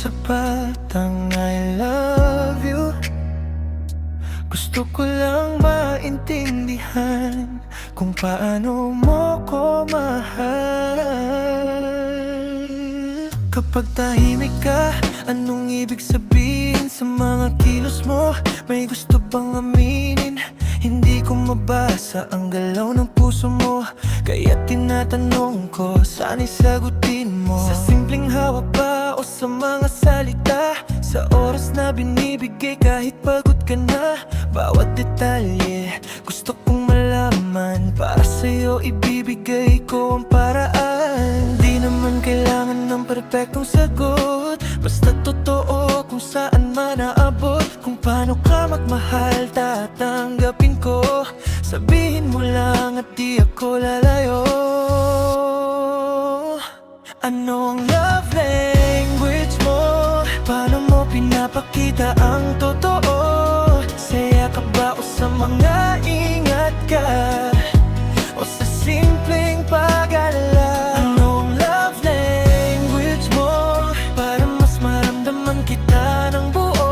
sapat ang I love you. Gusto ko lang maintindihan kung paano mo ko mahal. Kapag tahimik ka, anong ibig sabihin sa mga kilos mo? May gusto bang aminin? Hindi ko mabasa ang galaw ng puso mo, kaya tinatanong ko, sana'y sagutin mo. Sa simpleng hawak ba o sa mga salita? Sa oras na binibigay kahit pagod ka na, bawat detalye gusto kong malaman. Para sa'yo ibibigay ko ang paraan. Di naman kailangan ng perpektong sagot, basta totoo kung saan man naabot. Kung paano ka magmahal, tatanggapin ko. Sabihin mo lang at di ako lalayo. Ano ang love language mo? Paano mo pinapakita ang totoo? Saya ka ba o sa mga ingat ka? O sa simpleng pag-alala? Ano ang love language mo? Para mas maramdaman kita ng buo.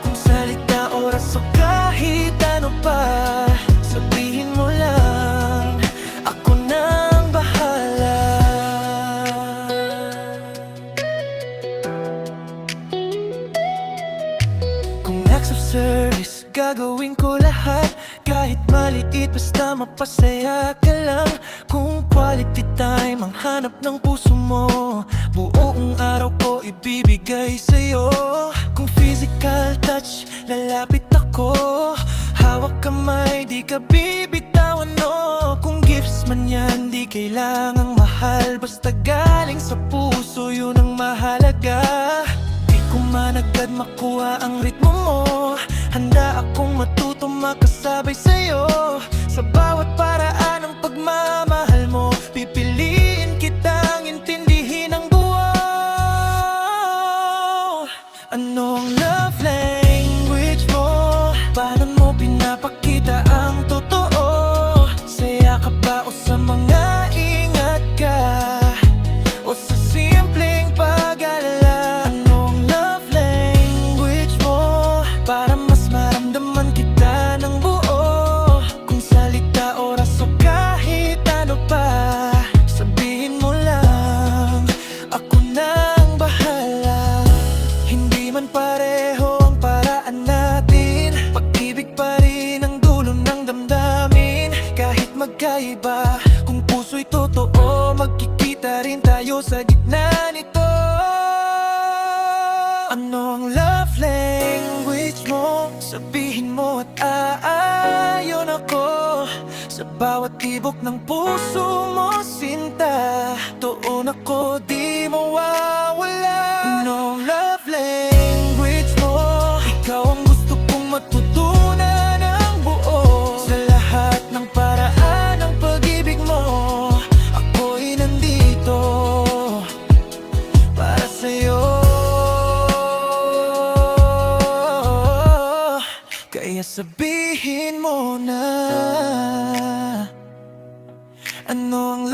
Kung salita, oras o kahit ano pa, sabihin mo lang, ako nang bahala. Kung acts of service, gagawin ko lahat. Kahit maliit, basta mapasaya ka lang. Kung quality time ang hanap ng puso mo, buong araw ko ibibigay sa'yo. Kung physical touch, lalapit ako. Hawak kamay, di ka bibitawan, no. Kung gifts man yan, di kailangang mahal. Basta galing sa puso, yun ang mahalaga. Di ko man agad makuha ang ritmo mo, handa akong matuto makasabay sa'yo. Sa bawat paraan ng pagmamahal mo, pipiliin kitang intindihin ang buo. Ano ang love language mo? Paano mo pinapakita ang totoo? Saya ka ba o sa mga ingat ka? O sa simpleng pag-alala? Ano ang love language mo? Para mas maramdaman kita ng buo. Kung salita, oras o kahit ano pa, sabihin mo lang, ako nang bahala. Hindi man pareho ang paraan natin, pag-ibig pa rin ang dulo ng damdamin. Kahit magkaiba, kung puso'y totoo, magkikita rin tayo sa gitna nito. Ano ang love language mo? Sabihin mo at aayon ako. Sa bawat tibok ng puso mo, sinta, doon ako di mawawala. Ano ang love language mo? Ikaw ang gusto kong matutunan ng buo. Sa lahat ng paraan ng pag-ibig mo, ako'y nandito para sa'yo. Kaya sabihin mo na, ano ang